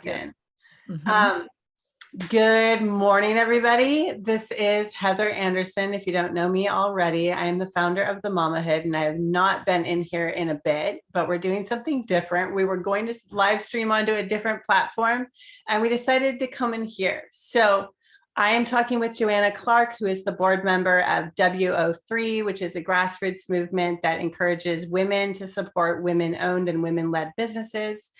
Yeah. Um, Good morning, everybody. This is Heather Anderson. If you don't know me already, I am the founder of the Mamahood, and I have not been in here in a bit, but we're doing something different. We were going to live stream onto a different platform, and we decided to come in here. So I am talking with Joanna Clark, who is the board member of WO3, which is a grassroots movement that encourages women to support women-owned and women-led businesses.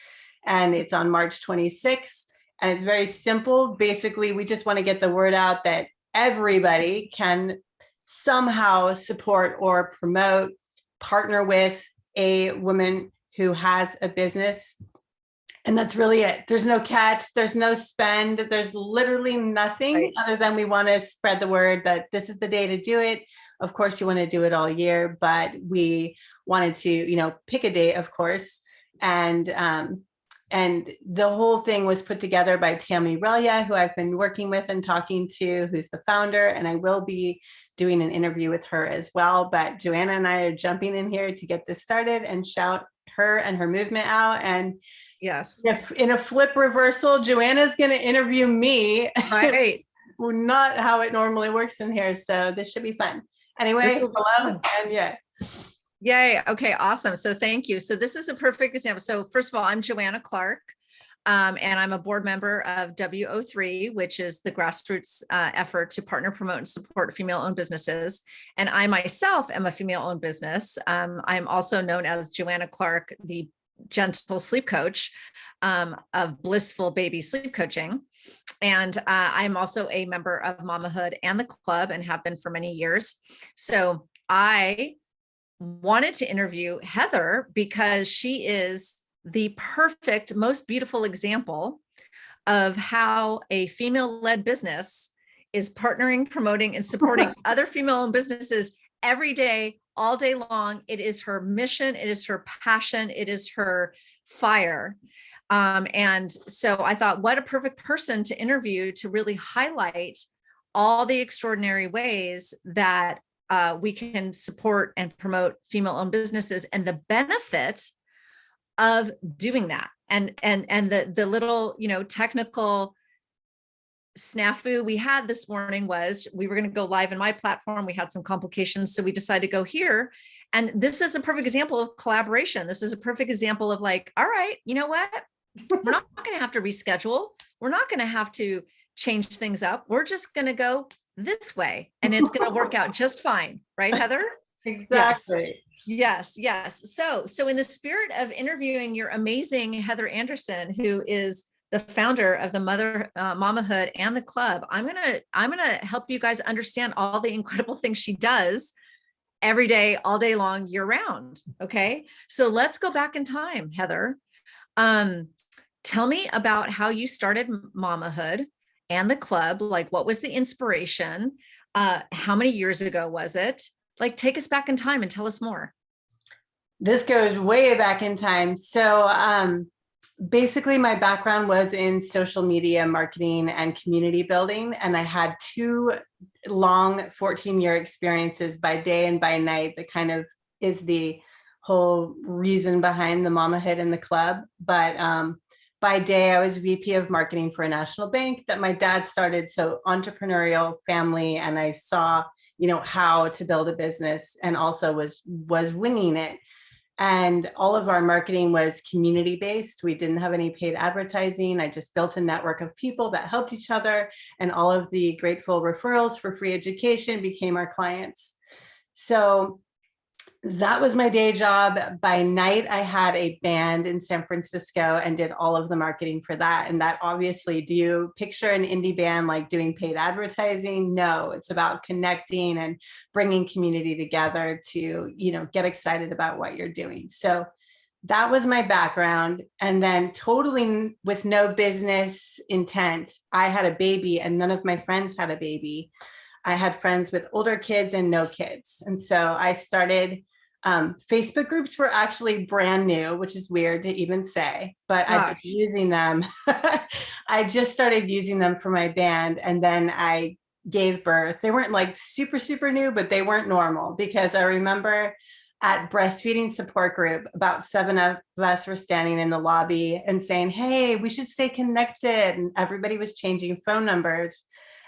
And it's on March 26th. And it's very simple. Basically, we just want to get the word out that everybody can somehow support or promote, partner with a woman who has a business. And that's really it. There's no catch, there's no spend, there's literally nothing other than we want to spread the word that this is the day to do it. Of course, you want to do it all year, but we wanted to, pick a date, of course. And the whole thing was put together by Tammy Relia, who I've been working with and talking to, who's the founder, and I will be doing an interview with her as well. But Joanna and I are jumping in here to get this started and shout her and her movement out. And yes, in a flip reversal, Joanna's going to interview me. Right. Not how it normally works in here. So this should be fun. Anyway, hello. And yeah. Yay. Okay. Awesome. So thank you. So this is a perfect example. So first of all, I'm Joanna Clark, and I'm a board member of WO3, which is the grassroots effort to partner, promote, and support female-owned businesses. And I myself am a female-owned business. I'm also known as Joanna Clark, the gentle sleep coach of Blissful Baby Sleep Coaching. And I'm also a member of Mamahood and the club and have been for many years. So I wanted to interview Heather because she is the perfect, most beautiful example of how a female-led business is partnering, promoting, and supporting other female-owned businesses every day, all day long. It is her mission. It is her passion. It is her fire. And so I thought, what a perfect person to interview to really highlight all the extraordinary ways that we can support and promote female-owned businesses and the benefit of doing that. And the little, technical snafu we had this morning was we were going to go live in my platform. We had some complications, so we decided to go here. And this is a perfect example of collaboration. This is a perfect example of like, all right, you know what? We're not going to have to reschedule. We're not going to have to change things up. We're just going to go this way and it's going to work out just fine. Right, Heather? Exactly. Yes. So in the spirit of interviewing your amazing Heather Anderson, who is the founder of the Mamahood and the club, I'm going to help you guys understand all the incredible things she does every day, all day long, year round. Okay. So let's go back in time, Heather. Tell me about how you started Mamahood and the club. Like, what was the inspiration? How many years ago was it? Like, take us back in time and tell us more. This goes way back in time. So basically my background was in social media marketing and community building. And I had two long 14-year experiences by day and by night that kind of is the whole reason behind the Mamahood and the club. But by day, I was VP of marketing for a national bank that my dad started. So entrepreneurial family. And I saw, how to build a business and also was winning it. And all of our marketing was community based. We didn't have any paid advertising. I just built a network of people that helped each other. And all of the grateful referrals for free education became our clients. So that was my day job. By night, I had a band in San Francisco and did all of the marketing for that. And that obviously, do you picture an indie band like doing paid advertising? No, it's about connecting and bringing community together to, get excited about what you're doing. So that was my background. And then totally with no business intent, I had a baby and none of my friends had a baby. I had friends with older kids and no kids. And so I started, Facebook groups were actually brand new, which is weird to even say, but I've been using them. I just started using them for my band. And then I gave birth. They weren't like super, super new, but they weren't normal because I remember at breastfeeding support group, about 7 of us were standing in the lobby and saying, hey, we should stay connected. And everybody was changing phone numbers.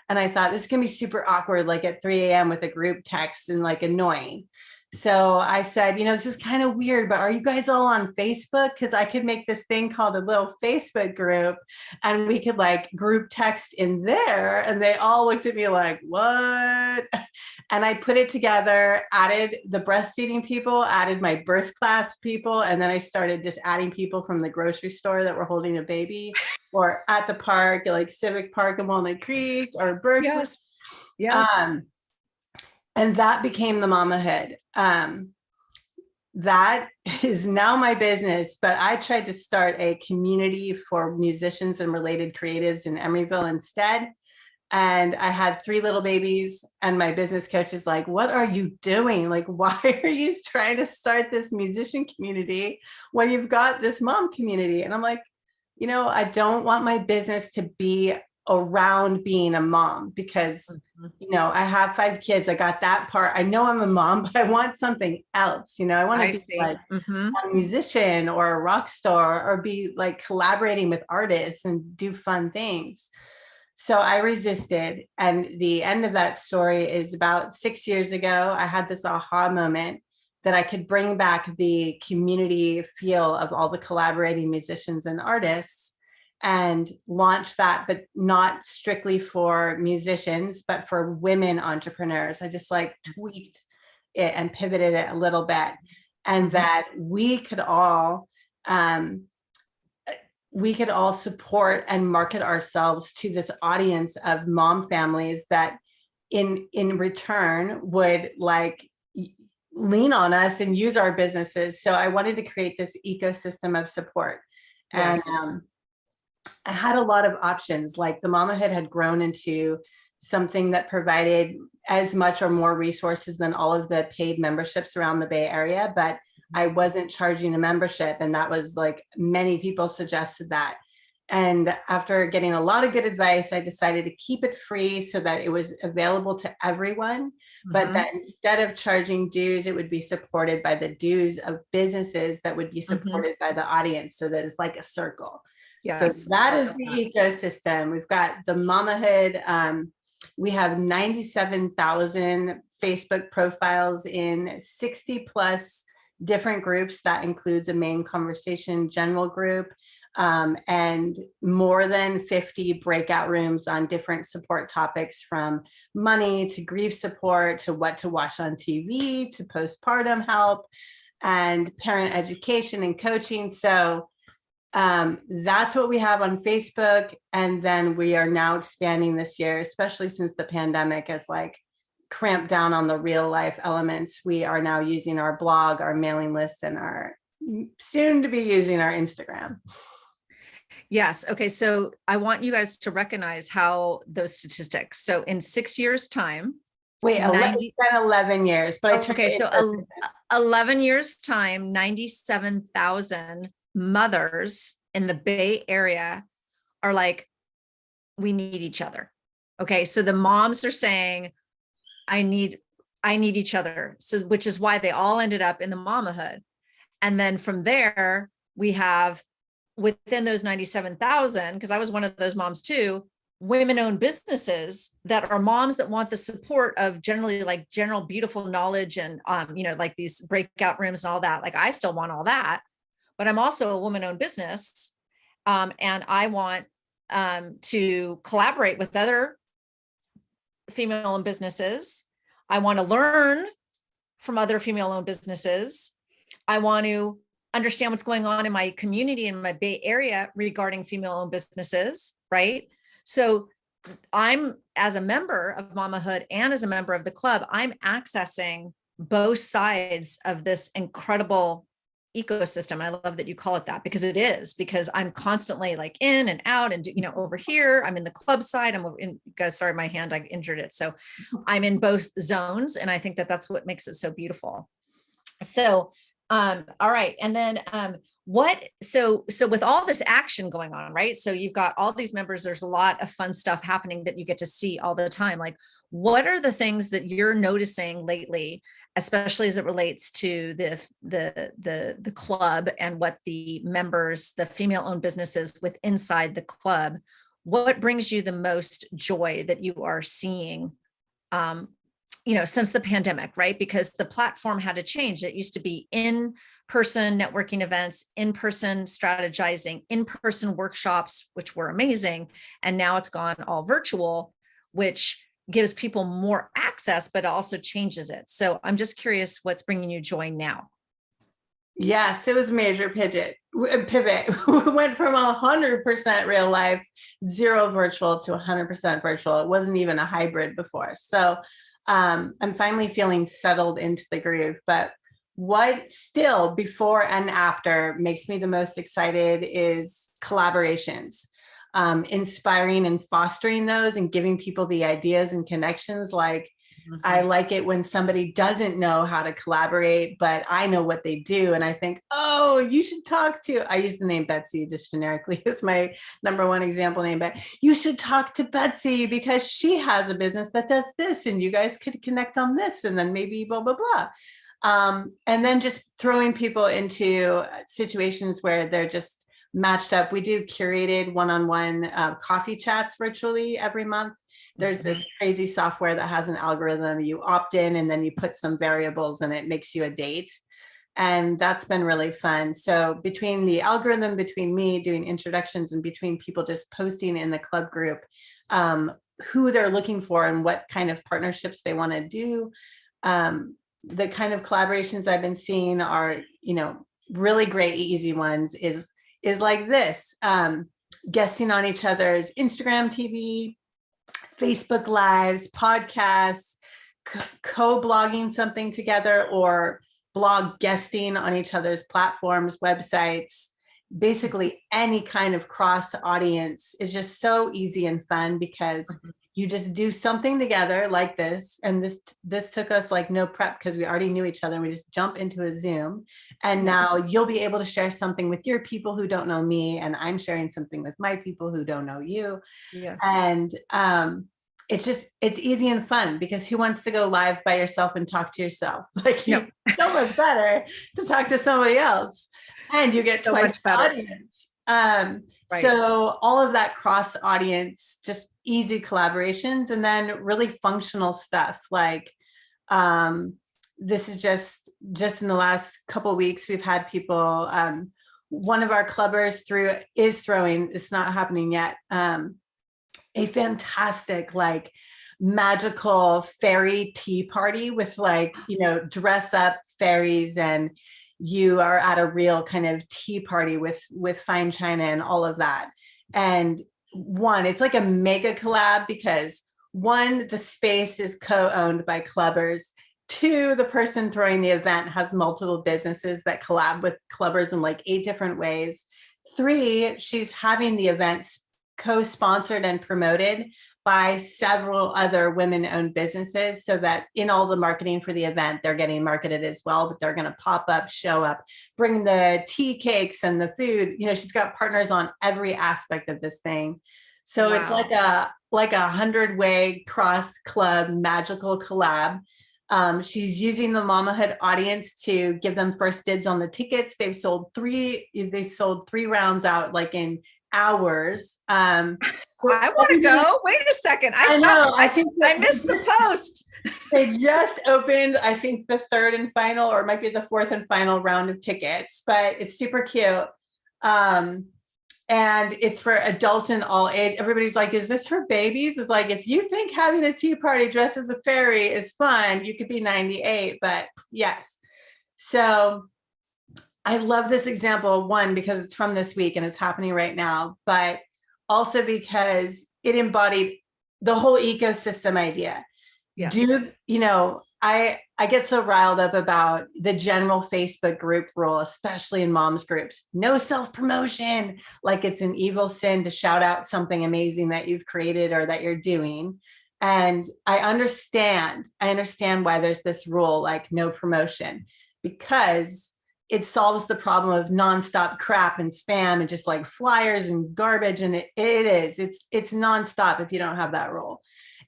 And I thought this is gonna be super awkward, like at 3 a.m. with a group text and like annoying. So I said, this is kind of weird, but are you guys all on Facebook? Because I could make this thing called a little Facebook group and we could like group text in there. And they all looked at me like, what? And I put it together, added the breastfeeding people, added my birth class people, and then I started just adding people from the grocery store that were holding a baby or at the park, like Civic Park in Walnut Creek or Berkeley. Yes. Yes. And that became the Mamahood. That is now my business, but I tried to start a community for musicians and related creatives in Emeryville instead. And I had 3 little babies, and my business coach is like, what are you doing? Like, why are you trying to start this musician community when you've got this mom community? And I'm like, I don't want my business to be around being a mom because, I have 5 kids. I got that part. I know I'm a mom, but I want something else. I want to be like a musician or a rock star or be like collaborating with artists and do fun things. So I resisted. And the end of that story is about 6 years ago, I had this aha moment that I could bring back the community feel of all the collaborating musicians and artists and launch that, but not strictly for musicians, but for women entrepreneurs. I just like tweaked it and pivoted it a little bit. And that we could all support and market ourselves to this audience of mom families that in return would like lean on us and use our businesses. So I wanted to create this ecosystem of support. Yes. And I had a lot of options. Like the Mamahood had grown into something that provided as much or more resources than all of the paid memberships around the Bay Area, but I wasn't charging a membership. And that was like, many people suggested that. And after getting a lot of good advice, I decided to keep it free so that it was available to everyone, but that instead of charging dues, it would be supported by the dues of businesses that would be supported by the audience. So that it's like a circle. Yes. So that is the ecosystem. We've got the Mamahood. We have 97,000 Facebook profiles in 60 plus different groups. That includes a main conversation general group and more than 50 breakout rooms on different support topics, from money to grief support to what to watch on TV to postpartum help and parent education and coaching. So that's what we have on Facebook. And then we are now expanding this year, especially since the pandemic has like cramped down on the real life elements. We are now using our blog, our mailing list, and our soon to be using our Instagram. Yes. Okay. So I want you guys to recognize how those statistics. So in 6 years time, wait, 11 years, but okay. So 11 years time, 97,000 mothers in the Bay Area are like, we need each other. Okay. So the moms are saying, I need each other. So, which is why they all ended up in the Mamahood. And then from there, we have within those 97,000, because I was one of those moms too, women-owned businesses that are moms that want the support of generally like general beautiful knowledge and, like these breakout rooms and all that. Like I still want all that, but I'm also a woman-owned business. And I want to collaborate with other female-owned businesses. I want to learn from other female-owned businesses. I want to understand what's going on in my community in my Bay Area regarding female-owned businesses, right? So I'm, as a member of Mamahood and as a member of the club, I'm accessing both sides of this incredible ecosystem. I love that you call it that, because it is, because I'm constantly like in and out and, over here, I'm in the club side. I'm in, guys, sorry, my hand, I injured it. So I'm in both zones. And I think that that's what makes it so beautiful. So, all right. And then So with all this action going on, right? So you've got all these members, there's a lot of fun stuff happening that you get to see all the time. Like, what are the things that you're noticing lately, especially as it relates to the club and what the members, the female owned businesses with inside the club, what brings you the most joy that you are seeing, um, since the pandemic, right? Because the platform had to change. It used to be in-person networking events, in-person strategizing, in-person workshops, which were amazing. And now it's gone all virtual, which gives people more access, but also changes it. So I'm just curious what's bringing you joy now. Yes, it was a major pivot. We went from 100% real life, zero virtual to 100% virtual. It wasn't even a hybrid before. So I'm finally feeling settled into the groove. But what still before and after makes me the most excited is collaborations, inspiring and fostering those and giving people the ideas and connections. Like, I like it when somebody doesn't know how to collaborate, but I know what they do. And I think, oh, you should talk to, I use the name Betsy just generically as my number one example name, but you should talk to Betsy because she has a business that does this and you guys could connect on this and then maybe blah, blah, blah. And then just throwing people into situations where they're just matched up. We do curated one-on-one coffee chats virtually every month. There's this crazy software that has an algorithm. You opt in and then you put some variables and it makes you a date. And that's been really fun. So between the algorithm, between me doing introductions and between people just posting in the club group, who they're looking for and what kind of partnerships they want to do. The kind of collaborations I've been seeing are, really great, easy ones is like this, guesting on each other's Instagram TV, Facebook Lives, podcasts, co-blogging something together, or blog guesting on each other's platforms, websites. Basically, any kind of cross audience is just so easy and fun because you just do something together like this. And this took us like no prep because we already knew each other. We just jump into a Zoom and now you'll be able to share something with your people who don't know me. And I'm sharing something with my people who don't know you. Yes. And it's easy and fun because who wants to go live by yourself and talk to yourself? Like, it's so much better to talk to somebody else and you get so much better audience. Right. So all of that cross audience, just easy collaborations, and then really functional stuff. Like, this is just in the last couple of weeks, we've had people, one of our clubbers is throwing, it's not happening yet, a fantastic, like, magical fairy tea party with like, dress up fairies and you are at a real kind of tea party with fine china and all of that. And one, it's like a mega collab because one, the space is co-owned by clubbers. Two, the person throwing the event has multiple businesses that collab with clubbers in like 8 different ways. Three, she's having the events co-sponsored and promoted by several other women-owned businesses so that in all the marketing for the event, they're getting marketed as well, but they're going to pop up, show up, bring the tea cakes and the food. She's got partners on every aspect of this thing. So wow. It's like a 100-way cross club magical collab. She's using the Mamahood audience to give them first dibs on the tickets. They sold 3 rounds out like in hours. I want to go. Wait a second. I know. I think I missed the post. They just opened, I think, the 3rd and final, or it might be the 4th and final round of tickets, but it's super cute. And it's for adults in all age. Everybody's like, is this for babies? It's like, if you think having a tea party dressed as a fairy is fun, you could be 98, but yes. So I love this example, one, because it's from this week and it's happening right now, but also because it embodied the whole ecosystem idea. Yes. I get so riled up about the general Facebook group rule, especially in moms groups. No self-promotion, like it's an evil sin to shout out something amazing that you've created or that you're doing. And I understand why there's this rule, like no promotion, because it solves the problem of nonstop crap and spam and just like flyers and garbage. And it's nonstop if you don't have that role.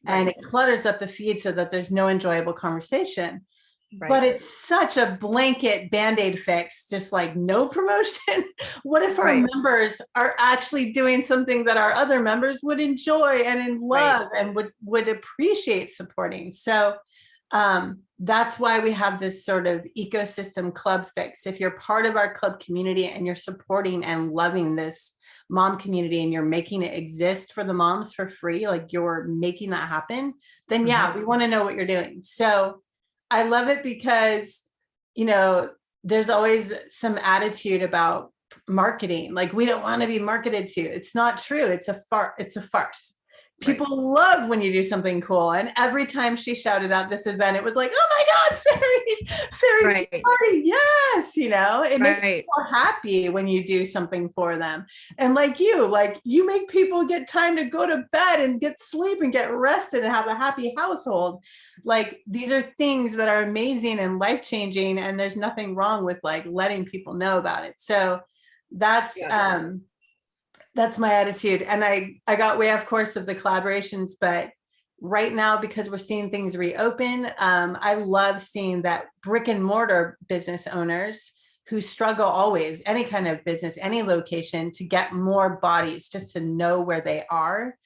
And it clutters up the feed so that there's no enjoyable conversation. But it's such a blanket Band-Aid fix, just like no promotion. What if our members are actually doing something that our other members would enjoy and in love and would appreciate supporting? So that's why we have this sort of ecosystem club fix. If you're part of our club community and you're supporting and loving this mom community and you're making it exist for the moms for free, like you're making that happen, then yeah, we want to know what you're doing. So I love it because, you know, there's always some attitude about marketing. Like we don't want to be marketed to. It's not true. It's a farce. People love when you do something cool. And every time she shouted out this event, it was like, oh my God, fairy tea party. Yes. You know, it makes people happy when you do something for them. And like you make people get time to go to bed and get sleep and get rested and have a happy household. Like these are things that are amazing and life-changing. And there's nothing wrong with like letting people know about it. So that's my attitude. And I got way off course of the collaborations, but right now, because we're seeing things reopen, I love seeing that brick and mortar business owners who struggle always, any kind of business, any location, to get more bodies just to know where they are.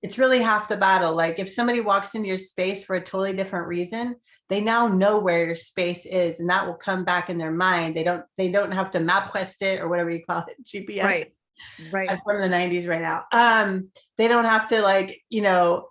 It's really half the battle. Like if somebody walks into your space for a totally different reason, they now know where your space is, and that will come back in their mind. They don't have to MapQuest it or whatever you call it, GPS. I'm from the 90s right now. They don't have to like, you know,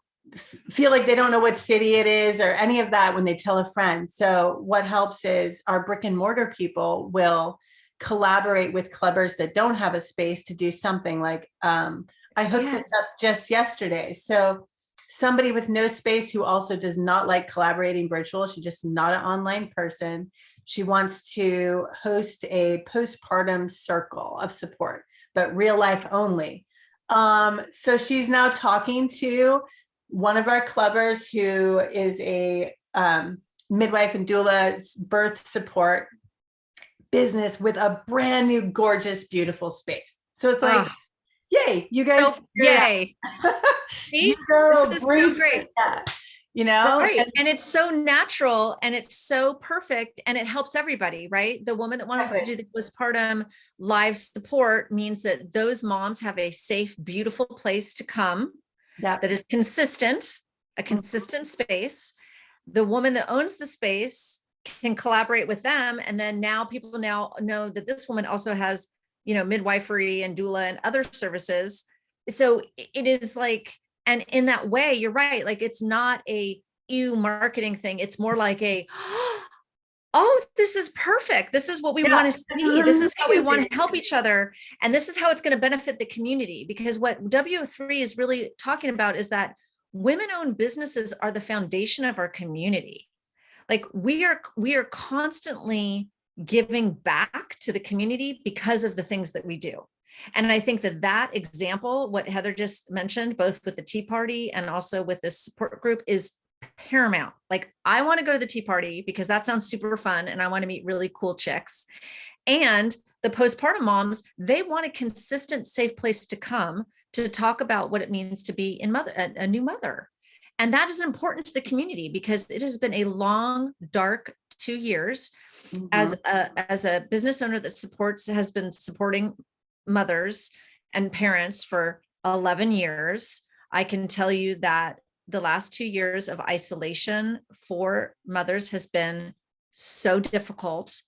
feel like they don't know what city it is or any of that when they tell a friend. So what helps is our brick and mortar people will collaborate with clubbers that don't have a space to do something like, I hooked this up just yesterday. So somebody with no space who also does not like collaborating virtual, she's just not an online person. She wants to host a postpartum circle of support, but real life only. So she's now talking to one of our clubbers who is a midwife and doula birth support business with a brand new, gorgeous, beautiful space. So it's like, yay, you guys. Yay. See, this is so great. You know, and it's so natural and it's so perfect and it helps everybody, right? The woman that wants to do the postpartum live support means that those moms have a safe, beautiful place to come that is consistent, a consistent space. The woman that owns the space can collaborate with them. And then now people now know that this woman also has, you know, midwifery and doula and other services. So it is like, and in that way, you're right. Like, it's not a marketing thing. It's more like a, oh, this is perfect. This is what we want to see. This is how we want to help each other. And this is how it's going to benefit the community. Because what WO3 is really talking about is that women-owned businesses are the foundation of our community. Like we are constantly giving back to the community because of the things that we do. And I think that example, what Heather just mentioned, both with the Tea Party and also with this support group, is paramount. Like, I want to go to the Tea Party because that sounds super fun and I want to meet really cool chicks. And the postpartum moms, they want a consistent, safe place to come to talk about what it means to be a new mother. And that is important to the community because it has been a long, dark 2 years. As a business owner that has been supporting mothers and parents for 11 years, I can tell you that the last 2 years of isolation for mothers has been so difficult.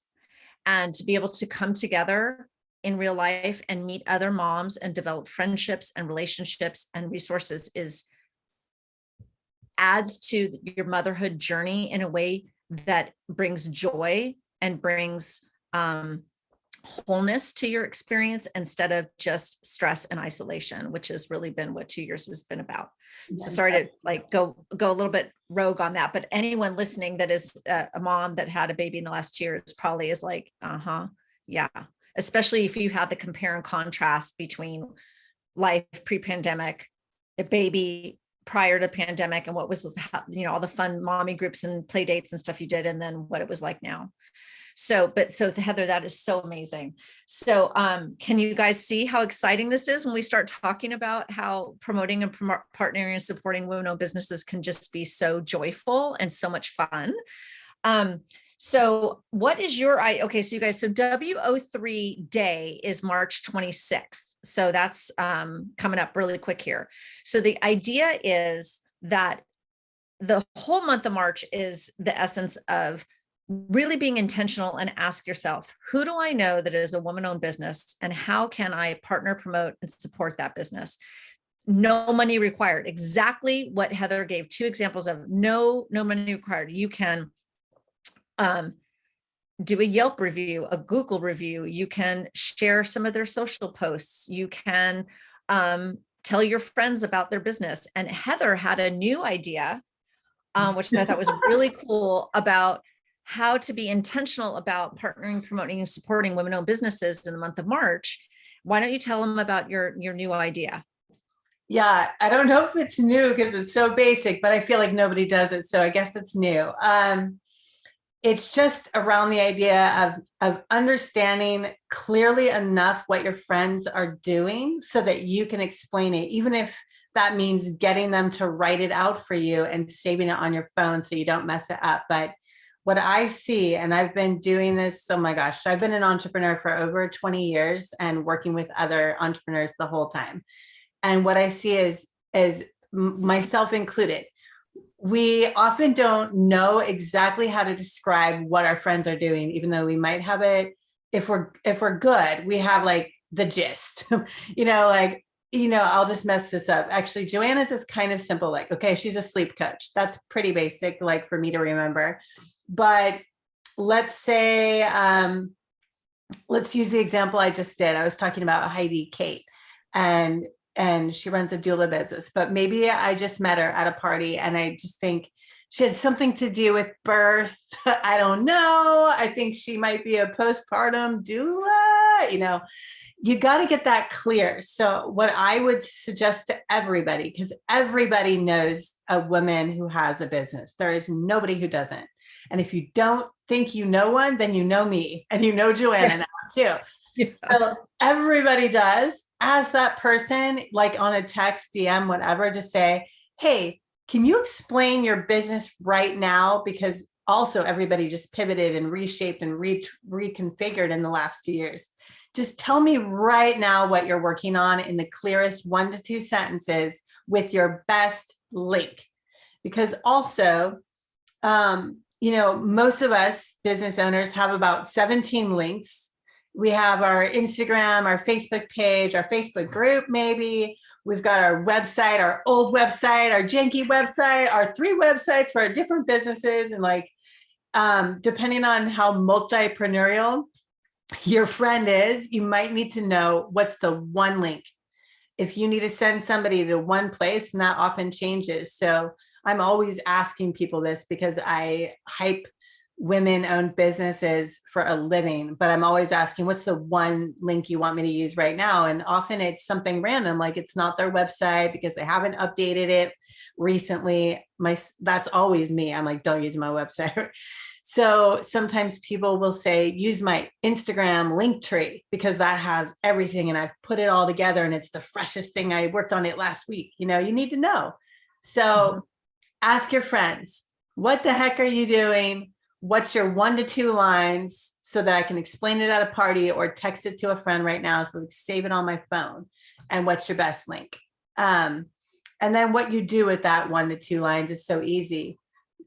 And to be able to come together in real life and meet other moms and develop friendships and relationships and resources adds to your motherhood journey in a way that brings joy and brings wholeness to your experience instead of just stress and isolation, which has really been what 2 years has been about. So sorry to like go a little bit rogue on that, but anyone listening that is a mom that had a baby in the last 2 years probably is like, yeah. Especially if you had the compare and contrast between life pre-pandemic, a baby prior to pandemic, and what was, you know, all the fun mommy groups and play dates and stuff you did, and then what it was like now. So Heather, that is so amazing. So can you guys see how exciting this is when we start talking about how promoting and partnering and supporting women-owned businesses can just be so joyful and so much fun? So what is your, okay, so you guys, so WO3 day is March 26th. So that's coming up really quick here. So the idea is that the whole month of March is the essence of really being intentional and ask yourself, who do I know that is a woman-owned business and how can I partner, promote, and support that business? No money required. Exactly what Heather gave 2 examples of. No money required. You can do a Yelp review, a Google review. You can share some of their social posts. You can tell your friends about their business. And Heather had a new idea, which I thought was really cool, about how to be intentional about partnering, promoting, and supporting women-owned businesses in the month of March. Why don't you tell them about your new idea? Yeah, I don't know if it's new because it's so basic, but I feel like nobody does it. So I guess it's new. It's just around the idea of understanding clearly enough what your friends are doing so that you can explain it, even if that means getting them to write it out for you and saving it on your phone so you don't mess it up. But what I see, and I've been doing this, oh my gosh, I've been an entrepreneur for over 20 years and working with other entrepreneurs the whole time. And what I see is myself included, we often don't know exactly how to describe what our friends are doing, even though we might have it. If we're good, we have like the gist, I'll just mess this up. Actually, Joanna's is kind of simple. Like, okay, she's a sleep coach. That's pretty basic, like for me to remember. But let's say, let's use the example I just did. I was talking about Heidi Kate, and she runs a doula business, but maybe I just met her at a party and I just think she had something to do with birth. I don't know. I think she might be a postpartum doula. You got to get that clear. So what I would suggest to everybody, because everybody knows a woman who has a business, there is nobody who doesn't. And if you don't think you know one, then you know me and you know Joanna now too. Yeah. So everybody does. Ask that person, like on a text, DM, whatever, to say, hey, can you explain your business right now? Because also everybody just pivoted and reshaped and reconfigured in the last 2 years. Just tell me right now what you're working on in the clearest 1 to 2 sentences with your best link. Because also, most of us business owners have about 17 links. We have our Instagram, our Facebook page, our Facebook group, maybe. We've got our website, our old website, our janky website, our 3 websites for our different businesses. And depending on how multipreneurial your friend is, you might need to know what's the one link. If you need to send somebody to one place, and that often changes. So I'm always asking people this because I hype women-owned businesses for a living, but I'm always asking, what's the one link you want me to use right now? And often it's something random, like it's not their website because they haven't updated it recently. That's always me. I'm like, don't use my website. So sometimes people will say, use my Instagram link tree because that has everything and I've put it all together and it's the freshest thing. I worked on it last week. You need to know. So ask your friends, what the heck are you doing? What's your 1 to 2 lines so that I can explain it at a party or text it to a friend right now. So save it on my phone. And what's your best link? And then what you do with that 1 to 2 lines is so easy.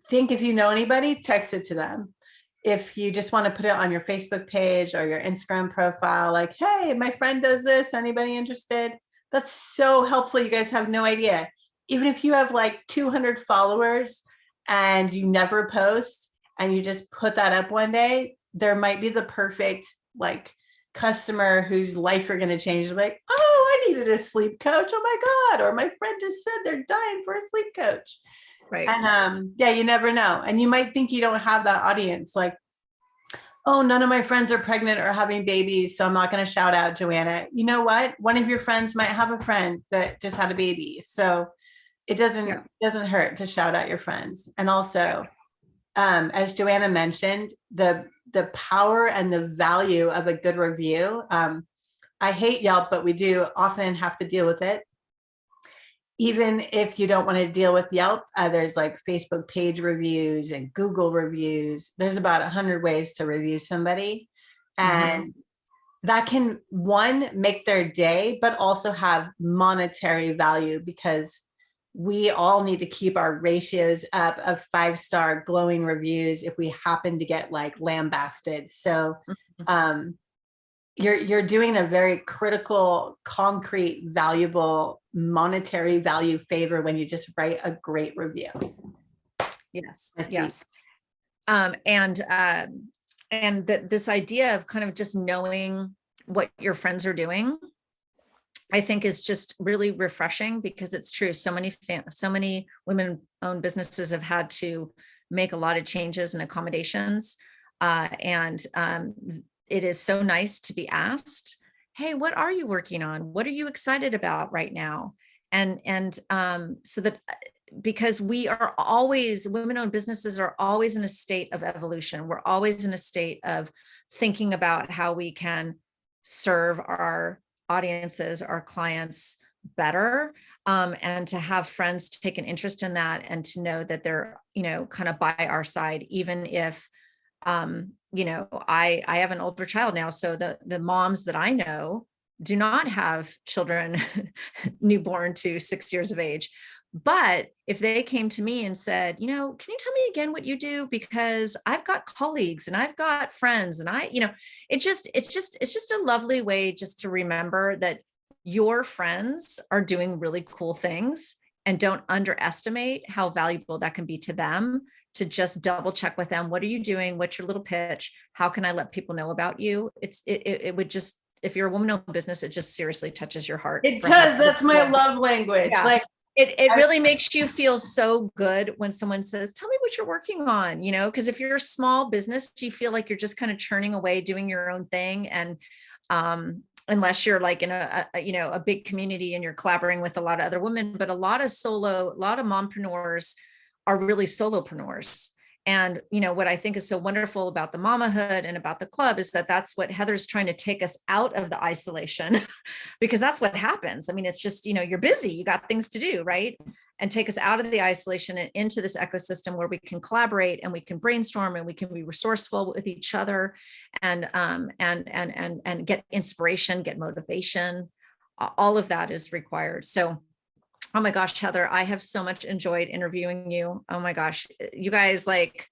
Think if you know anybody, text it to them. If you just want to put it on your Facebook page or your Instagram profile, like, hey, my friend does this, anybody interested? That's so helpful. You guys have no idea. Even if you have like 200 followers and you never post, and you just put that up one day, there might be the perfect customer whose life you're going to change. Like, oh, I needed a sleep coach. Oh my God. Or my friend just said they're dying for a sleep coach. Right. And you never know. And you might think you don't have that audience. Like, oh, none of my friends are pregnant or having babies, so I'm not going to shout out Joanna. You know what? One of your friends might have a friend that just had a baby. So it doesn't hurt to shout out your friends. And also, as Joanna mentioned, the power and the value of a good review. I hate Yelp, but we do often have to deal with it. Even if you don't want to deal with Yelp, there's like Facebook page reviews and Google reviews. There's about 100 ways to review somebody. And that can, one, make their day, but also have monetary value, because we all need to keep our ratios up of 5-star glowing reviews if we happen to get like lambasted. So you're doing a very critical, concrete, valuable, monetary value favor when you just write a great review. Yes, yes. This idea of kind of just knowing what your friends are doing, I think is just really refreshing, because it's true. So many women-owned businesses have had to make a lot of changes and accommodations. It is so nice to be asked, hey, what are you working on? What are you excited about right now? So that, because we are always, women-owned businesses are always in a state of evolution. We're always in a state of thinking about how we can serve our audiences, our clients better, and to have friends take an interest in that, and to know that they're, kind of by our side, even if, I have an older child now. So the moms that I know do not have children newborn to 6 years of age. But if they came to me and said, can you tell me again what you do? Because I've got colleagues and I've got friends, and it's just a lovely way just to remember that your friends are doing really cool things, and don't underestimate how valuable that can be to them, to just double check with them. What are you doing? What's your little pitch? How can I let people know about you? It would just, if you're a woman-owned business, it just seriously touches your heart. It does. That's my love language. Yeah. Like, it really makes you feel so good when someone says, tell me what you're working on, because if you're a small business, you feel like you're just kind of churning away, doing your own thing. And unless you're like in a big community and you're collaborating with a lot of other women, but a lot of mompreneurs are really solopreneurs. And, what I think is so wonderful about the mamahood and about the club is that that's what Heather's trying to take us out of the isolation, because that's what happens. I mean, it's just, you're busy, you got things to do, right? And take us out of the isolation and into this ecosystem where we can collaborate and we can brainstorm and we can be resourceful with each other, and get inspiration, get motivation. All of that is required. So, oh my gosh, Heather, I have so much enjoyed interviewing you. Oh my gosh, you guys, like,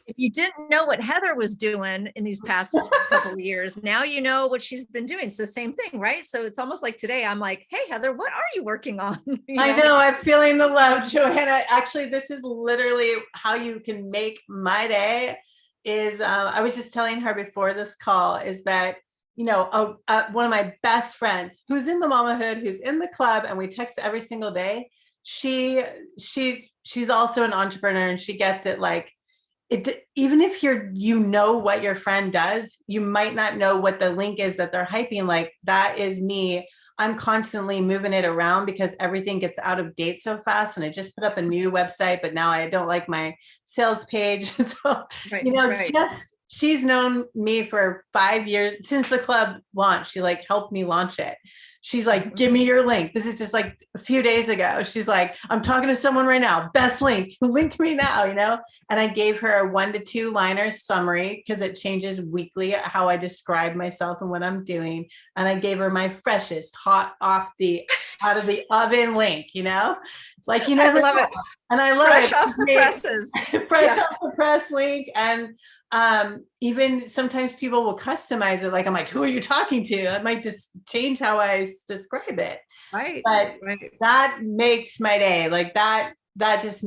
if you didn't know what Heather was doing in these past couple of years, now you know what she's been doing. So same thing, right? So it's almost like today I'm like, hey, Heather, what are you working on? I know, I'm feeling the love, Joanna. Actually, this is literally how you can make my day. I was just telling her before this call, is that one of my best friends who's in the mamahood, who's in the club, and we text every single day. She's also an entrepreneur, and she gets it. Like, even if what your friend does, you might not know what the link is that they're hyping. Like, that is me. I'm constantly moving it around because everything gets out of date so fast. And I just put up a new website, but now I don't like my sales page. So, she's known me for 5 years, since the club launched. She like helped me launch it. She's like, give me your link. This is just like a few days ago. She's like, I'm talking to someone right now. Best link, link me now, And I gave her a 1 to 2 liner summary, because it changes weekly how I describe myself and what I'm doing. And I gave her my freshest, hot out of the oven link, Like, you never I love know. it. And I love Fresh it. off the presses. Fresh off the press link. And even sometimes people will customize it. Like, I'm like, who are you talking to? I might just change how I describe it. Right. But right. that makes my day. Like, that just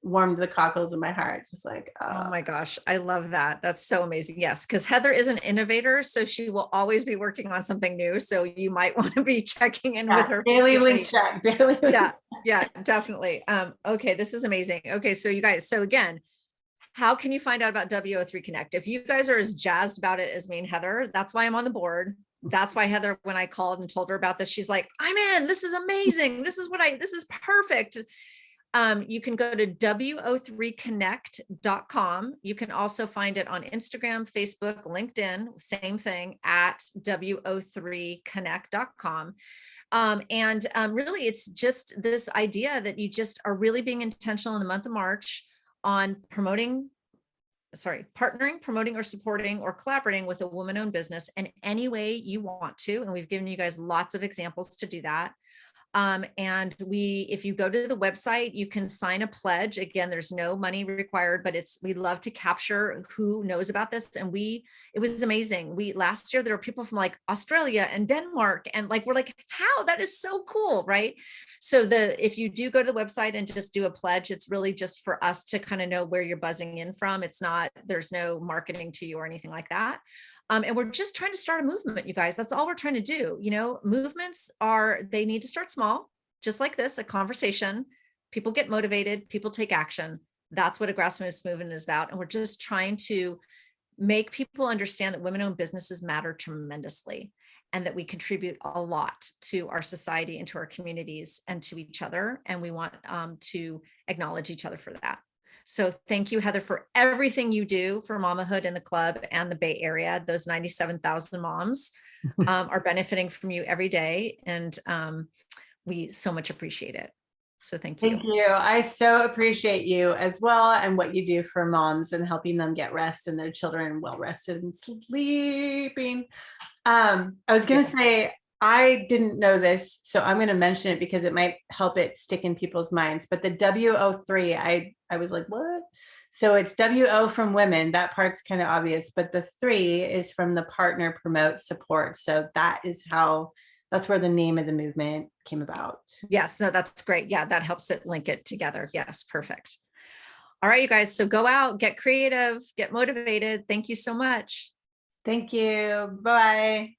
warmed the cockles in my heart. Just like, oh my gosh, I love that. That's so amazing. Yes, because Heather is an innovator, so she will always be working on something new. So you might want to be checking in with her. Daily link check. Daily link yeah, definitely. Okay, this is amazing. Okay, so you guys, so again, how can you find out about WO3 Connect? If you guys are as jazzed about it as me and Heather, that's why I'm on the board. That's why Heather, when I called and told her about this, she's like, I'm in, this is amazing. This is perfect. You can go to wo3connect.com. You can also find it on Instagram, Facebook, LinkedIn, same thing at wo3connect.com. Really, it's just this idea that you just are really being intentional in the month of March on partnering, promoting, or supporting, or collaborating with a woman-owned business in any way you want to. And we've given you guys lots of examples to do that. If you go to the website, you can sign a pledge. Again, there's no money required, but we love to capture who knows about this. And it was amazing. Last year, there were people from like Australia and Denmark, and we're like, how? That is so cool, right? So if you do go to the website and just do a pledge, it's really just for us to kind of know where you're buzzing in from. There's no marketing to you or anything like that. And we're just trying to start a movement, you guys. That's all we're trying to do. Movements they need to start small, just like this, a conversation. People get motivated, people take action. That's what a grassroots movement is about. And we're just trying to make people understand that women-owned businesses matter tremendously, and that we contribute a lot to our society and to our communities and to each other. And we want to acknowledge each other for that. So thank you, Heather, for everything you do for mamahood in the club and the Bay Area. Those 97,000 moms are benefiting from you every day. And we so much appreciate it. So thank you. Thank you. I so appreciate you as well, and what you do for moms and helping them get rest and their children well rested and sleeping. I was going to say, I didn't know this, so I'm going to mention it because it might help it stick in people's minds. But the WO3, I was like, what? So it's WO from women. That part's kind of obvious, but the 3 is from the partner, promote, support. So that's where the name of the movement came about. Yes, no, that's great. Yeah, that helps it link it together. Yes, perfect. All right, you guys. So go out, get creative, get motivated. Thank you so much. Thank you. Bye.